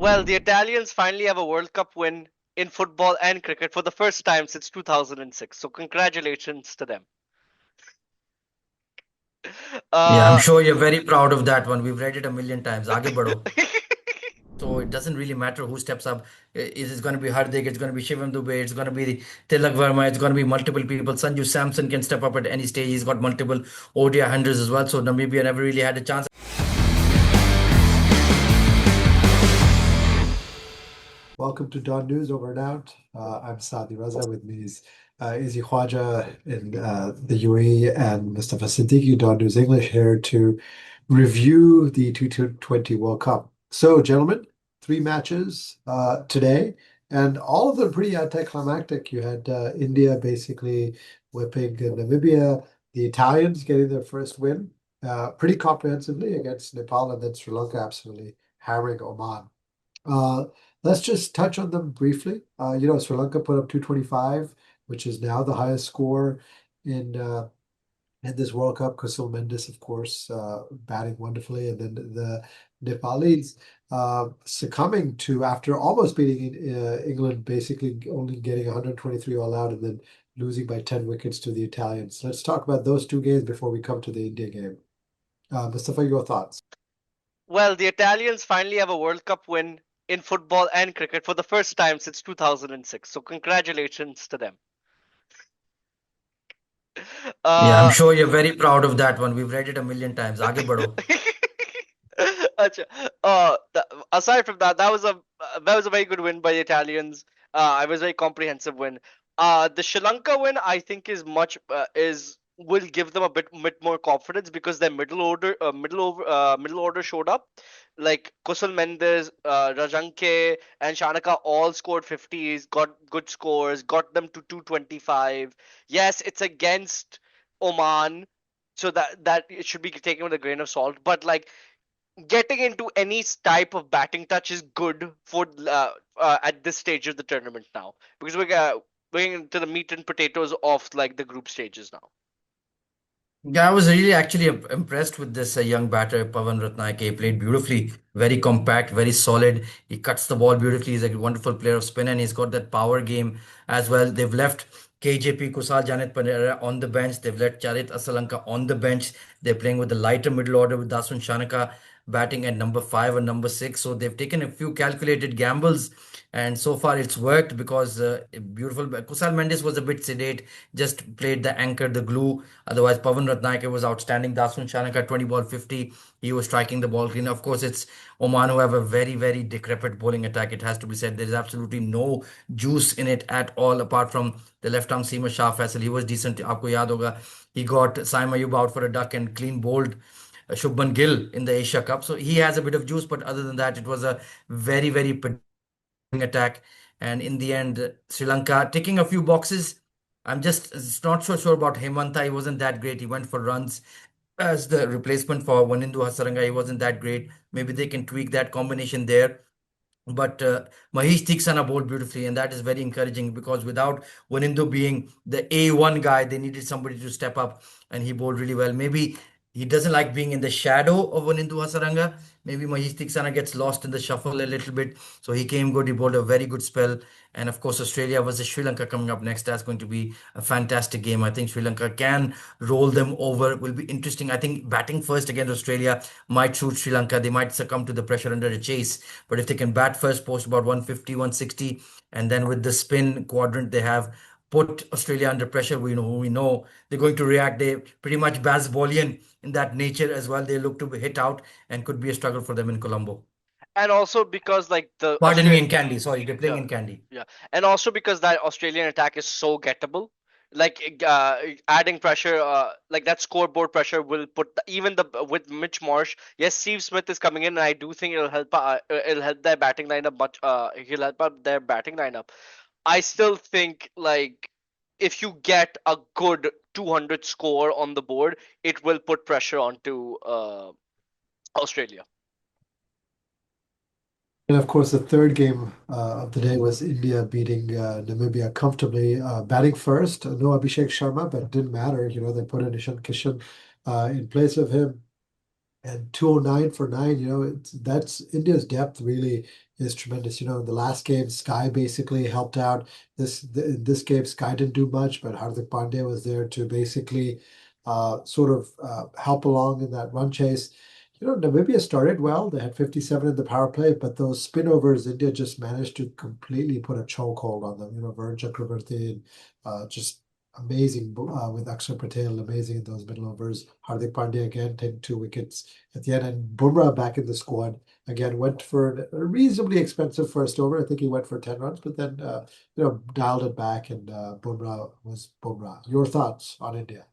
Well, the Italians finally have a World Cup win in football and cricket for the first time since 2006. So congratulations to them. Yeah, I'm Uh, sure you're very proud of that one. We've read it a million times. Aage badho. So it doesn't really matter who steps up. Is it going to be Hardik? It's going to be Shivam Dubey. It's going to be Tilak Verma. It's going to be multiple people. Sanju Samson can step up at any stage. He's got multiple ODI hundreds as well. So Namibia never really had a chance. Welcome to Dawn News Over and Out. I'm Saadi Raza. With me is Izzy Khwaja in the UAE and Mustafa Siddiqui, Dawn News English, here to review the T20 World Cup. So, gentlemen, three matches today, and all of them pretty anticlimactic. You had India basically whipping Namibia, the Italians getting their first win pretty comprehensively against Nepal, and then Sri Lanka absolutely hammering Oman. Uh, let's just touch on them briefly. Sri Lanka put up 225, which is now the highest score in uh, in this World Cup. Kusal Mendis, of course, batting wonderfully, and then the Nepalese succumbing to after almost beating England, basically only getting 123 all out, and then losing by 10 wickets to the Italians. Let's talk about those two games before we come to the India game. Mustafa, your thoughts? well, the Italians finally have a World Cup win in football and cricket for the first time since 2006. So congratulations to them. Yeah, I'm Uh, sure you're very proud of that one. We've read it a million times. Aage badho. Acha. Aside from that, that was a very good win by the Italians. It was a very comprehensive win. The Sri Lanka win, I think, is much is will give them a bit more confidence because their middle order showed up. Like Kusal Mendis, Rajanke, and Shanaka all scored 50s, got good scores, got them to 225. Yes, it's against Oman, so that it should be taken with a grain of salt. But like getting into any type of batting touch is good for at this stage of the tournament now because we're getting into the meat and potatoes of like the group stages now. Yeah, I was really actually impressed with this young batter, Pavan Rathnayake. He played beautifully, very compact, very solid. He cuts the ball beautifully. He's a wonderful player of spin, and he's got that power game as well. They've left KJP Kusal Janet Panera on the bench. They've let Charit Asalanka on the bench. They're playing with the lighter middle order with Dasun Shanaka batting at number five and number six. So they've taken a few calculated gambles, and so far it's worked because beautiful. Kusal Mendis was a bit sedate, just played the anchor, the glue. Otherwise, Pavan Rathnayake was outstanding. Dasun Shanaka, 20 ball 50. He was striking the ball clean. Of course, it's Oman who have a very, very decrepit bowling attack. It has to be said. There is absolutely no juice in it at all, apart from the left arm seamer Shah Faisal. He was decent. Aapko yaad hoga. He got Saim Ayub out for a duck and clean bowled Shubman Gill in the Asia Cup. So he has a bit of juice, but other than that, it was a very, very attack. And in the end, Sri Lanka ticking a few boxes. I'm just not so sure about Hemanta. He wasn't that great. He went for runs as the replacement for Wanindu Hasaranga. He wasn't that great. Maybe they can tweak that combination there. But Mahesh Theeksana bowled beautifully, and that is very encouraging because without Wanindu being the A1 guy, they needed somebody to step up, and he bowled really well. Maybe he doesn't like being in the shadow of Wanindu Hasaranga. Maybe Mahesh Theeksana gets lost in the shuffle a little bit. So he came good, he bowled a very good spell. And of course, Australia versus Sri Lanka coming up next. That's going to be a fantastic game. I think Sri Lanka can roll them over. Will be interesting. I think batting first against Australia might suit Sri Lanka. They might succumb to the pressure under a chase. But if they can bat first, post about 150, 160, and then with the spin quadrant they have, put Australia under pressure. We know they're going to react. They pretty much Baz Bolian in that nature as well. They look to be hit out and could be a struggle for them in Colombo. And also because like the Pardon me, Australia, in Candy. Sorry, they're playing yeah, in Candy. yeah, and also because that Australian attack is so gettable. Like adding pressure, like that scoreboard pressure will put even the with Mitch Marsh. Yes, Steve Smith is coming in, and I do think it'll help their batting lineup much. He'll help out their batting lineup. I still think like if you get a good 200 score on the board, it will put pressure onto Australia. And of course, the third game of the day was India beating Namibia comfortably, batting first. No Abhishek Sharma, but it didn't matter. They put in Ishan Kishan in place of him. And 209 for nine, that's India's depth really is tremendous. In the last game, Sky basically helped out. In this game, Sky didn't do much, but Hardik Pandya was there to basically sort of help along in that run chase. Namibia started well. They had 57 in the power play, but those spinovers, India just managed to completely put a chokehold on them. Varun Chakravarthy and just amazing with Akshar Patel, amazing in those middle overs. Hardik Pandya again taking 2 wickets at the end, and Bumrah back in the squad again went for a reasonably expensive first over. I think he went for 10 runs, but then dialed it back, and Bumrah was Bumrah. Your thoughts on India?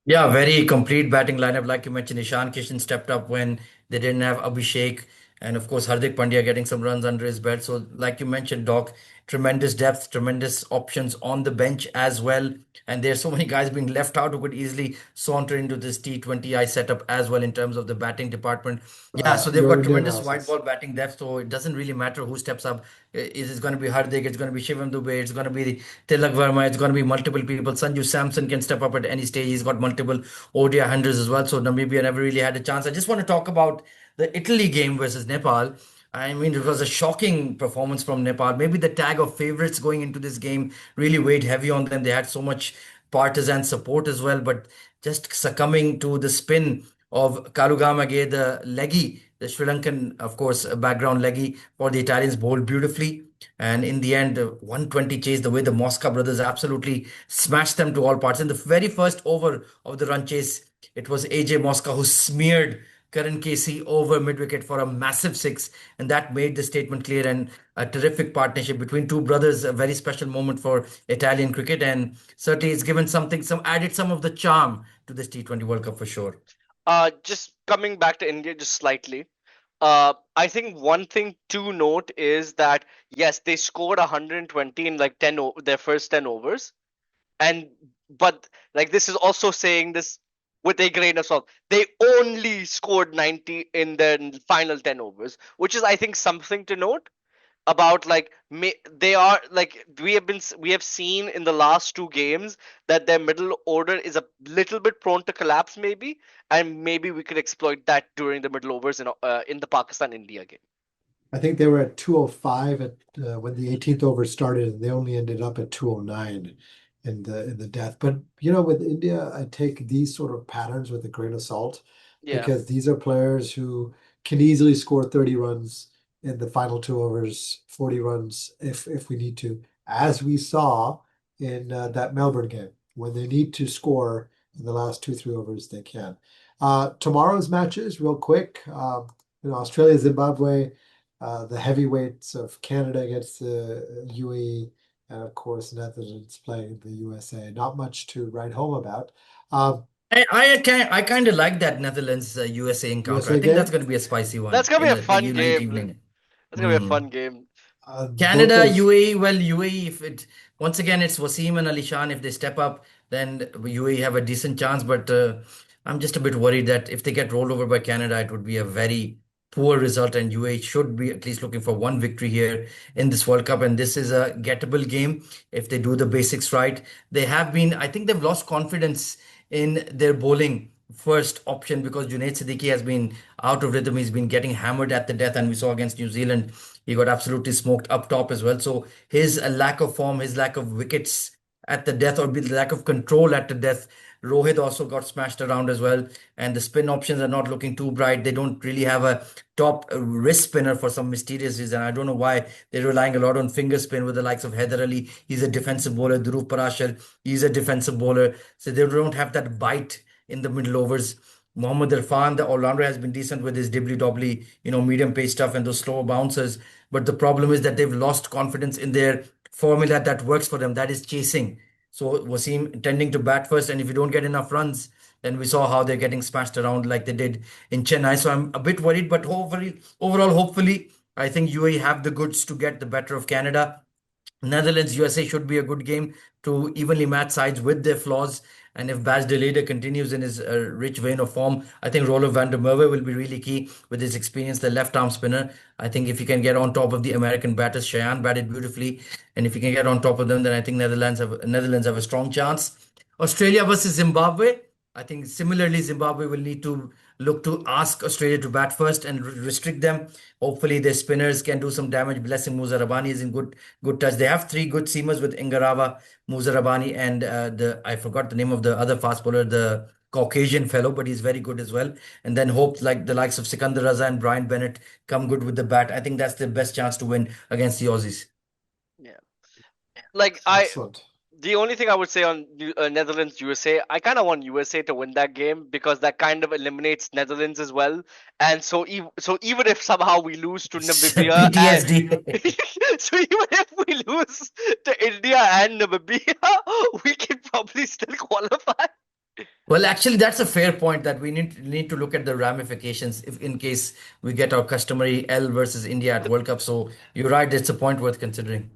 Yeah, very complete batting lineup. Like you mentioned, Ishan Kishan stepped up when they didn't have Abhishek. And of course, Hardik Pandya getting some runs under his belt. So, like you mentioned, Doc, tremendous depth, tremendous options on the bench as well. And there's so many guys being left out who could easily saunter into this T20I setup as well in terms of the batting department. Yeah, so they've Your got India tremendous white analysis. ball batting depth. So it doesn't really matter who steps up. Is it going to be Hardik? It's going to be Shivam Dubey. It's going to be Tilak Verma. It's going to be multiple people. Sanju Samson can step up at any stage. He's got multiple ODI hundreds as well. So Namibia never really had a chance. I just want to talk about the Italy game versus Nepal. I mean, it was a shocking performance from Nepal. Maybe the tag of favorites going into this game really weighed heavy on them. They had so much partisan support as well, but just succumbing to the spin of Kalugamage, the leggy, the Sri Lankan, of course, background leggy for the Italians, bowled beautifully. And in the end, 120 chase, the way the Mosca brothers absolutely smashed them to all parts. In the very first over of the run chase, it was AJ Mosca who smeared Karan Casey over mid wicket for a massive six. And that made the statement clear, and a terrific partnership between two brothers, a very special moment for Italian cricket. And certainly it's given something, some added some of the charm to this T20 World Cup for sure. Just coming back to India just slightly. I think one thing to note is that yes, they scored 120 in like their first 10 overs, and but like this is also saying this with a grain of salt. They only scored 90 in their final 10 overs, which is I think something to note about like they are like we have seen in the last two games that their middle order is a little bit prone to collapse maybe, and maybe we could exploit that during the middle overs in the Pakistan India game. I think they were at 205 at when the 18th over started, and they only ended up at 209 in the death. But with India, I take these sort of patterns with a grain of salt Yeah. because these are players who can easily score 30 runs in the final two overs, 40 runs if we need to, as we saw in that Melbourne game. When they need to score in the last two, 3 overs, they can. Tomorrow's matches, real quick. Australia, Zimbabwe, the heavyweights of Canada against the UAE, and of course Netherlands playing the USA. Not much to write home about. Um, I kind of like that Netherlands USA encounter. I USA think that's game. going to be a spicy That's one gonna be in a the fun late game. evening. That's gonna be a Hmm. fun game. Both Canada, those. UAE, well, UAE, if it once again it's Wasim and Alishan, if they step up, then UAE have a decent chance. But I'm just a bit worried that if they get rolled over by Canada, it would be a very poor result, and UAE should be at least looking for one victory here in this World Cup. And this is a gettable game if they do the basics right. They have been, I think they've lost confidence in their bowling first option because Junaid Siddiqui has been out of rhythm. He's been getting hammered at the death, and we saw against New Zealand he got absolutely smoked up top as well. So his lack of form, his lack of wickets at the death, or the lack of control at the death. Rohit also got smashed around as well, and the spin options are not looking too bright. They don't really have a top wrist spinner for some mysterious reason. I don't know why they're relying a lot on finger spin with the likes of Heather Ali. He's a defensive bowler. Dhruv Parashar, he's a defensive bowler. So they don't have that bite in the middle overs. Mohammad Irfan, the all-rounder, has been decent with his dibbly-dobbly, medium pace stuff and those slow bouncers. But the problem is that they've lost confidence in their formula that works for them, that is chasing. So Wasim tending to bat first, and if you don't get enough runs, then we saw how they're getting smashed around like they did in Chennai. So I'm a bit worried, but hopefully, I think UAE have the goods to get the better of Canada. Netherlands USA should be a good game to evenly match sides with their flaws. And if Bas de Leede continues in his rich vein of form, I think Rollo van der Merwe will be really key with his experience, the left arm spinner. I think if he can get on top of the American batters, Cheyenne batted beautifully, and if he can get on top of them, then I think Netherlands have a strong chance. Australia versus Zimbabwe. I think similarly, Zimbabwe will need to look to ask Australia to bat first and restrict them. Hopefully, their spinners can do some damage. Blessing Muzarabani is in good touch. They have three good seamers with Ingarava, Muzarabani, and the I forgot the name of the other fast bowler, the Caucasian fellow, but he's very good as well. And then hope like the likes of Sikandar Raza and Brian Bennett come good with the bat. I think that's the best chance to win against the Aussies. Yeah. Like Excellent. the only thing I would say on Netherlands USA, I kind of want USA to win that game because that kind of eliminates Netherlands as well. And so even if somehow we lose to Namibia, and PTSD. so even if we lose to India and Namibia, we can probably still qualify. Well, actually, that's a fair point that we need to look at the ramifications if in case we get our customary L versus India at World Cup. So you're right, it's a point worth considering.